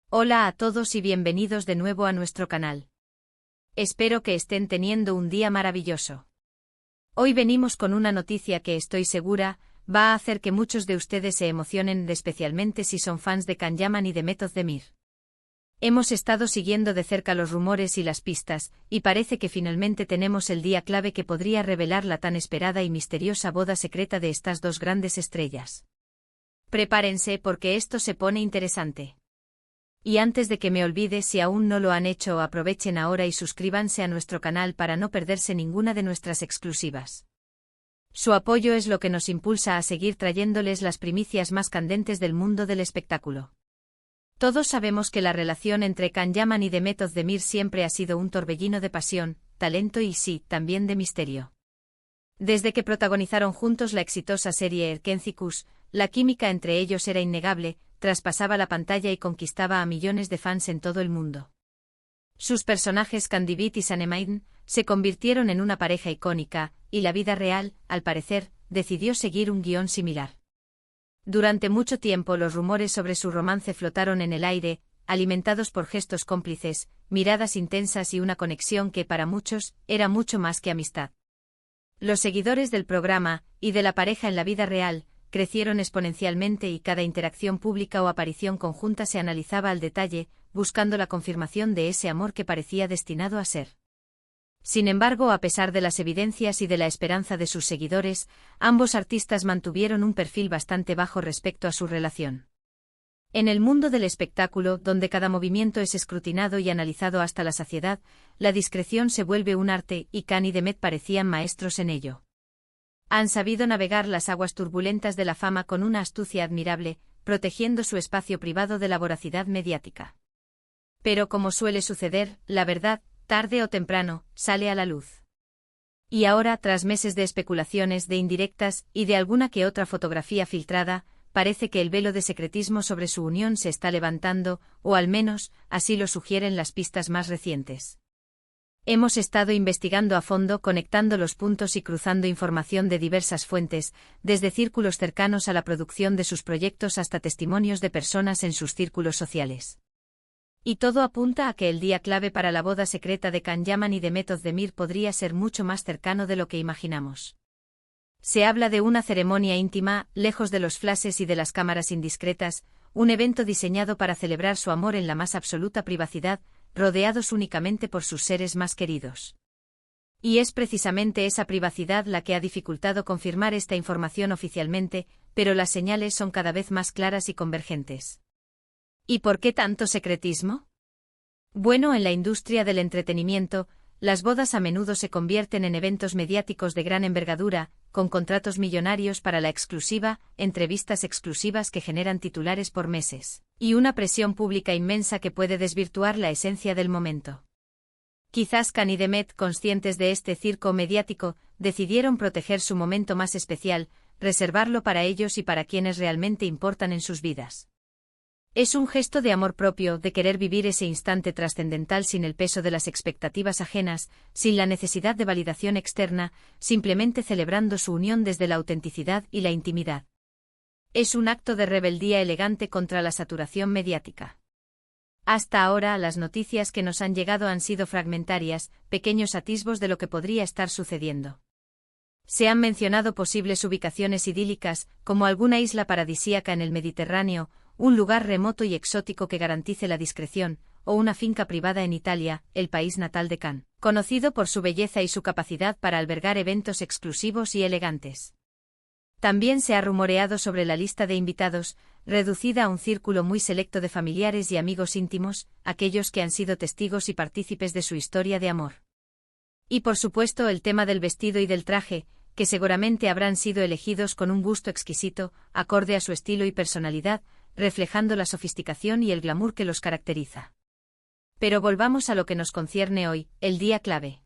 Hola a todos y bienvenidos de nuevo a nuestro canal. Espero que estén teniendo un día maravilloso. Hoy venimos con una noticia que estoy segura va a hacer que muchos de ustedes se emocionen, especialmente si son fans de Can Yaman y de Method Demir. Hemos estado siguiendo de cerca los rumores y las pistas, y parece que finalmente tenemos el día clave que podría revelar la tan esperada y misteriosa boda secreta de estas dos grandes estrellas. Prepárense porque esto se pone interesante. Y antes de que me olvide, si aún no lo han hecho, aprovechen ahora y suscríbanse a nuestro canal para no perderse ninguna de nuestras exclusivas. Su apoyo es lo que nos impulsa a seguir trayéndoles las primicias más candentes del mundo del espectáculo. Todos sabemos que la relación entre Can Yaman y The Method Demir siempre ha sido un torbellino de pasión, talento y sí, también de misterio. Desde que protagonizaron juntos la exitosa serie Erkenci-Kuş, la química entre ellos era innegable, traspasaba la pantalla y conquistaba a millones de fans en todo el mundo. Sus personajes Candivit y Sanemaiden se convirtieron en una pareja icónica, y la vida real, al parecer, decidió seguir un guión similar. Durante mucho tiempo los rumores sobre su romance flotaron en el aire, alimentados por gestos cómplices, miradas intensas y una conexión que para muchos era mucho más que amistad. Los seguidores del programa, y de la pareja en la vida real, crecieron exponencialmente y cada interacción pública o aparición conjunta se analizaba al detalle, buscando la confirmación de ese amor que parecía destinado a ser. Sin embargo, a pesar de las evidencias y de la esperanza de sus seguidores, ambos artistas mantuvieron un perfil bastante bajo respecto a su relación. En el mundo del espectáculo, donde cada movimiento es escrutinado y analizado hasta la saciedad, la discreción se vuelve un arte, y Can y Demet parecían maestros en ello. Han sabido navegar las aguas turbulentas de la fama con una astucia admirable, protegiendo su espacio privado de la voracidad mediática. Pero como suele suceder, la verdad, tarde o temprano, sale a la luz. Y ahora, tras meses de especulaciones, de indirectas y de alguna que otra fotografía filtrada, parece que el velo de secretismo sobre su unión se está levantando, o al menos, así lo sugieren las pistas más recientes. Hemos estado investigando a fondo, conectando los puntos y cruzando información de diversas fuentes, desde círculos cercanos a la producción de sus proyectos hasta testimonios de personas en sus círculos sociales. Y todo apunta a que el día clave para la boda secreta de Can Yaman y de Method Demir podría ser mucho más cercano de lo que imaginamos. Se habla de una ceremonia íntima, lejos de los flashes y de las cámaras indiscretas, un evento diseñado para celebrar su amor en la más absoluta privacidad, rodeados únicamente por sus seres más queridos. Y es precisamente esa privacidad la que ha dificultado confirmar esta información oficialmente, pero las señales son cada vez más claras y convergentes. ¿Y por qué tanto secretismo? Bueno, en la industria del entretenimiento, las bodas a menudo se convierten en eventos mediáticos de gran envergadura, con contratos millonarios para la exclusiva, entrevistas exclusivas que generan titulares por meses, y una presión pública inmensa que puede desvirtuar la esencia del momento. Quizás Can y Demet, conscientes de este circo mediático, decidieron proteger su momento más especial, reservarlo para ellos y para quienes realmente importan en sus vidas. Es un gesto de amor propio, de querer vivir ese instante trascendental sin el peso de las expectativas ajenas, sin la necesidad de validación externa, simplemente celebrando su unión desde la autenticidad y la intimidad. Es un acto de rebeldía elegante contra la saturación mediática. Hasta ahora, las noticias que nos han llegado han sido fragmentarias, pequeños atisbos de lo que podría estar sucediendo. Se han mencionado posibles ubicaciones idílicas, como alguna isla paradisíaca en el Mediterráneo, un lugar remoto y exótico que garantice la discreción, o una finca privada en Italia, el país natal de Can, conocido por su belleza y su capacidad para albergar eventos exclusivos y elegantes. También se ha rumoreado sobre la lista de invitados, reducida a un círculo muy selecto de familiares y amigos íntimos, aquellos que han sido testigos y partícipes de su historia de amor. Y por supuesto el tema del vestido y del traje, que seguramente habrán sido elegidos con un gusto exquisito, acorde a su estilo y personalidad, reflejando la sofisticación y el glamour que los caracteriza. Pero volvamos a lo que nos concierne hoy, el día clave.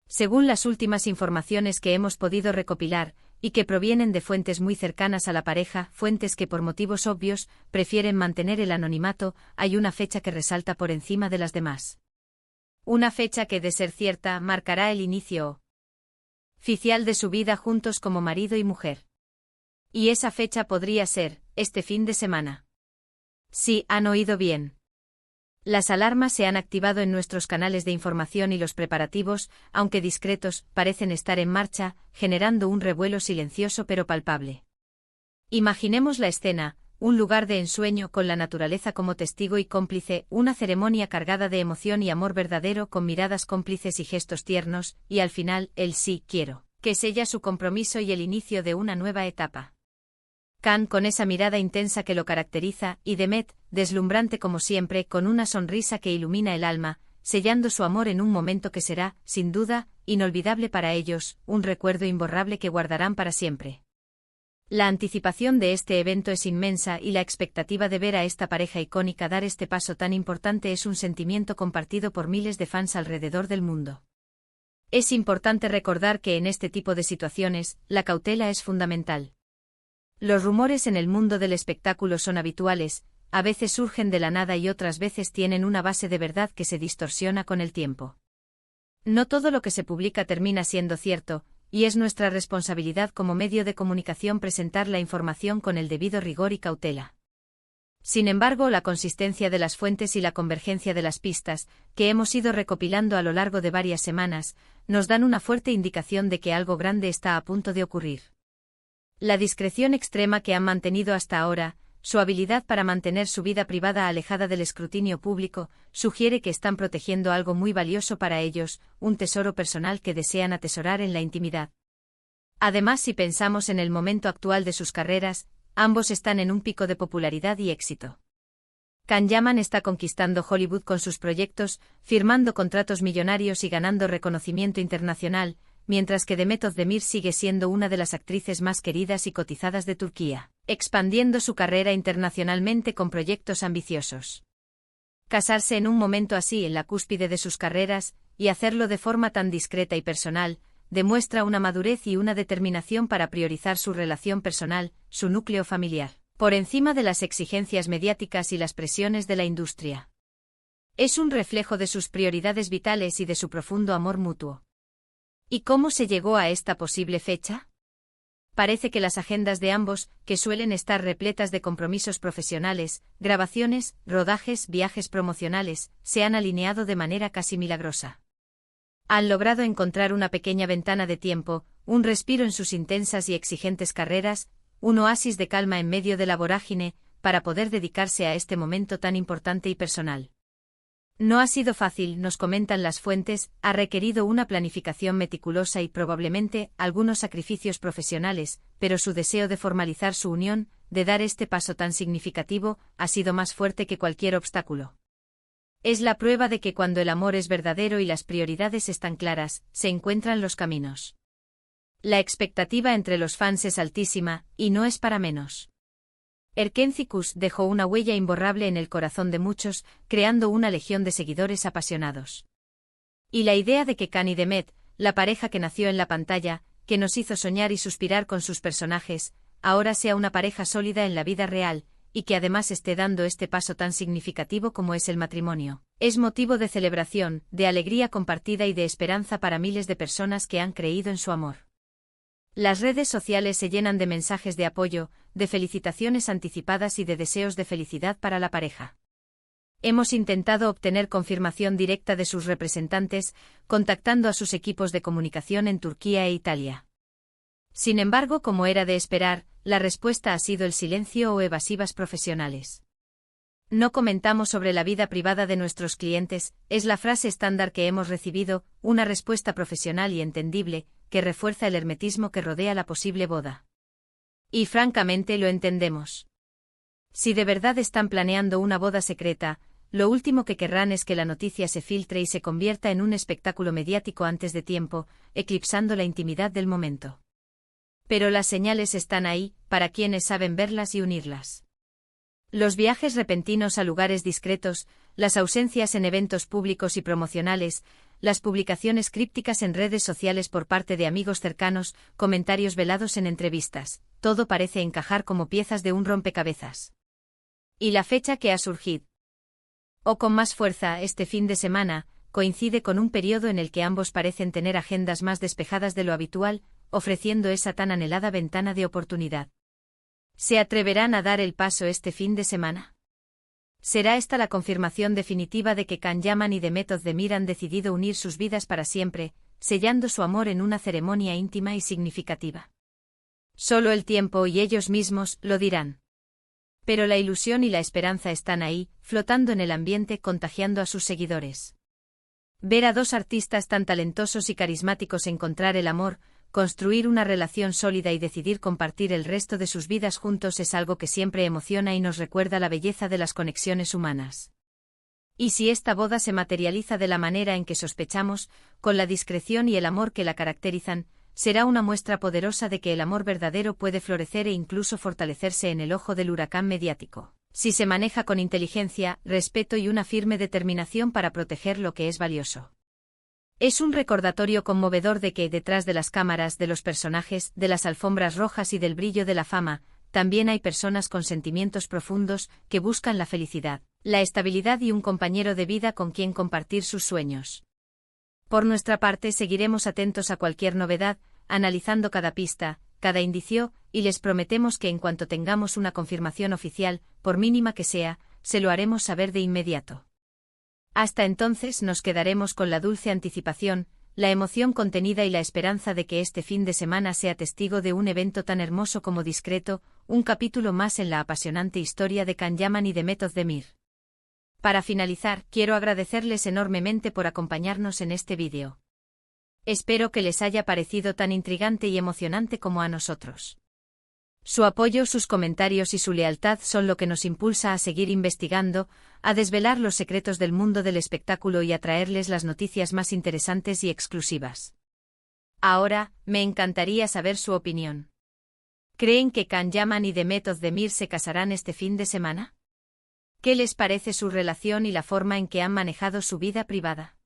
Según las últimas informaciones que hemos podido recopilar, y que provienen de fuentes muy cercanas a la pareja, fuentes que por motivos obvios prefieren mantener el anonimato, hay una fecha que resalta por encima de las demás. Una fecha que, de ser cierta, marcará el inicio oficial de su vida juntos como marido y mujer. Y esa fecha podría ser, este fin de semana. Sí, han oído bien. Las alarmas se han activado en nuestros canales de información y los preparativos, aunque discretos, parecen estar en marcha, generando un revuelo silencioso pero palpable. Imaginemos la escena, un lugar de ensueño con la naturaleza como testigo y cómplice, una ceremonia cargada de emoción y amor verdadero con miradas cómplices y gestos tiernos, y al final, el sí quiero, que sella su compromiso y el inicio de una nueva etapa. Khan con esa mirada intensa que lo caracteriza, y Demet, deslumbrante como siempre, con una sonrisa que ilumina el alma, sellando su amor en un momento que será, sin duda, inolvidable para ellos, un recuerdo imborrable que guardarán para siempre. La anticipación de este evento es inmensa y la expectativa de ver a esta pareja icónica dar este paso tan importante es un sentimiento compartido por miles de fans alrededor del mundo. Es importante recordar que en este tipo de situaciones, la cautela es fundamental. Los rumores en el mundo del espectáculo son habituales, a veces surgen de la nada y otras veces tienen una base de verdad que se distorsiona con el tiempo. No todo lo que se publica termina siendo cierto, y es nuestra responsabilidad como medio de comunicación presentar la información con el debido rigor y cautela. Sin embargo, la consistencia de las fuentes y la convergencia de las pistas, que hemos ido recopilando a lo largo de varias semanas, nos dan una fuerte indicación de que algo grande está a punto de ocurrir. La discreción extrema que han mantenido hasta ahora, su habilidad para mantener su vida privada alejada del escrutinio público, sugiere que están protegiendo algo muy valioso para ellos, un tesoro personal que desean atesorar en la intimidad. Además, si pensamos en el momento actual de sus carreras, ambos están en un pico de popularidad y éxito. Can Yaman está conquistando Hollywood con sus proyectos, firmando contratos millonarios y ganando reconocimiento internacional, mientras que Demet Özdemir sigue siendo una de las actrices más queridas y cotizadas de Turquía, expandiendo su carrera internacionalmente con proyectos ambiciosos. Casarse en un momento así en la cúspide de sus carreras, y hacerlo de forma tan discreta y personal, demuestra una madurez y una determinación para priorizar su relación personal, su núcleo familiar, por encima de las exigencias mediáticas y las presiones de la industria. Es un reflejo de sus prioridades vitales y de su profundo amor mutuo. ¿Y cómo se llegó a esta posible fecha? Parece que las agendas de ambos, que suelen estar repletas de compromisos profesionales, grabaciones, rodajes, viajes promocionales, se han alineado de manera casi milagrosa. Han logrado encontrar una pequeña ventana de tiempo, un respiro en sus intensas y exigentes carreras, un oasis de calma en medio de la vorágine, para poder dedicarse a este momento tan importante y personal. No ha sido fácil, nos comentan las fuentes, ha requerido una planificación meticulosa y probablemente algunos sacrificios profesionales, pero su deseo de formalizar su unión, de dar este paso tan significativo, ha sido más fuerte que cualquier obstáculo. Es la prueba de que cuando el amor es verdadero y las prioridades están claras, se encuentran los caminos. La expectativa entre los fans es altísima, y no es para menos. Erken Cikus dejó una huella imborrable en el corazón de muchos, creando una legión de seguidores apasionados. Y la idea de que Can y Demet, la pareja que nació en la pantalla, que nos hizo soñar y suspirar con sus personajes, ahora sea una pareja sólida en la vida real, y que además esté dando este paso tan significativo como es el matrimonio, es motivo de celebración, de alegría compartida y de esperanza para miles de personas que han creído en su amor. Las redes sociales se llenan de mensajes de apoyo, de felicitaciones anticipadas y de deseos de felicidad para la pareja. Hemos intentado obtener confirmación directa de sus representantes, contactando a sus equipos de comunicación en Turquía e Italia. Sin embargo, como era de esperar, la respuesta ha sido el silencio o evasivas profesionales. No comentamos sobre la vida privada de nuestros clientes, es la frase estándar que hemos recibido, una respuesta profesional y entendible, que refuerza el hermetismo que rodea la posible boda. Y francamente lo entendemos. Si de verdad están planeando una boda secreta, lo último que querrán es que la noticia se filtre y se convierta en un espectáculo mediático antes de tiempo, eclipsando la intimidad del momento. Pero las señales están ahí, para quienes saben verlas y unirlas. Los viajes repentinos a lugares discretos, las ausencias en eventos públicos y promocionales, las publicaciones crípticas en redes sociales por parte de amigos cercanos, comentarios velados en entrevistas, todo parece encajar como piezas de un rompecabezas. ¿Y la fecha que ha surgido? O con más fuerza, este fin de semana, coincide con un periodo en el que ambos parecen tener agendas más despejadas de lo habitual, ofreciendo esa tan anhelada ventana de oportunidad. ¿Se atreverán a dar el paso este fin de semana? Será esta la confirmación definitiva de que Can Yaman y The Method de Mir han decidido unir sus vidas para siempre, sellando su amor en una ceremonia íntima y significativa. Solo el tiempo y ellos mismos lo dirán. Pero la ilusión y la esperanza están ahí, flotando en el ambiente, contagiando a sus seguidores. Ver a dos artistas tan talentosos y carismáticos encontrar el amor, construir una relación sólida y decidir compartir el resto de sus vidas juntos es algo que siempre emociona y nos recuerda la belleza de las conexiones humanas. Y si esta boda se materializa de la manera en que sospechamos, con la discreción y el amor que la caracterizan, será una muestra poderosa de que el amor verdadero puede florecer e incluso fortalecerse en el ojo del huracán mediático, si se maneja con inteligencia, respeto y una firme determinación para proteger lo que es valioso. Es un recordatorio conmovedor de que detrás de las cámaras, de los personajes, de las alfombras rojas y del brillo de la fama, también hay personas con sentimientos profundos que buscan la felicidad, la estabilidad y un compañero de vida con quien compartir sus sueños. Por nuestra parte seguiremos atentos a cualquier novedad, analizando cada pista, cada indicio, y les prometemos que en cuanto tengamos una confirmación oficial, por mínima que sea, se lo haremos saber de inmediato. Hasta entonces nos quedaremos con la dulce anticipación, la emoción contenida y la esperanza de que este fin de semana sea testigo de un evento tan hermoso como discreto, un capítulo más en la apasionante historia de Can Yaman y The Method de Mir. Para finalizar, quiero agradecerles enormemente por acompañarnos en este vídeo. Espero que les haya parecido tan intrigante y emocionante como a nosotros. Su apoyo, sus comentarios y su lealtad son lo que nos impulsa a seguir investigando, a desvelar los secretos del mundo del espectáculo y a traerles las noticias más interesantes y exclusivas. Ahora, me encantaría saber su opinión. ¿Creen que Can Yaman y The Method de Mir se casarán este fin de semana? ¿Qué les parece su relación y la forma en que han manejado su vida privada?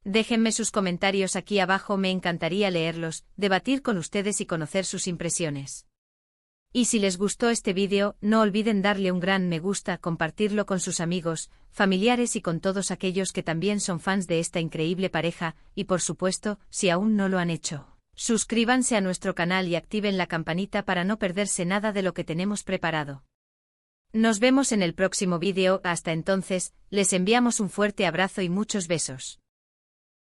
Déjenme sus comentarios aquí abajo, me encantaría leerlos, debatir con ustedes y conocer sus impresiones. Y si les gustó este vídeo, no olviden darle un gran me gusta, compartirlo con sus amigos, familiares y con todos aquellos que también son fans de esta increíble pareja, y por supuesto, si aún no lo han hecho, suscríbanse a nuestro canal y activen la campanita para no perderse nada de lo que tenemos preparado. Nos vemos en el próximo vídeo, hasta entonces, les enviamos un fuerte abrazo y muchos besos.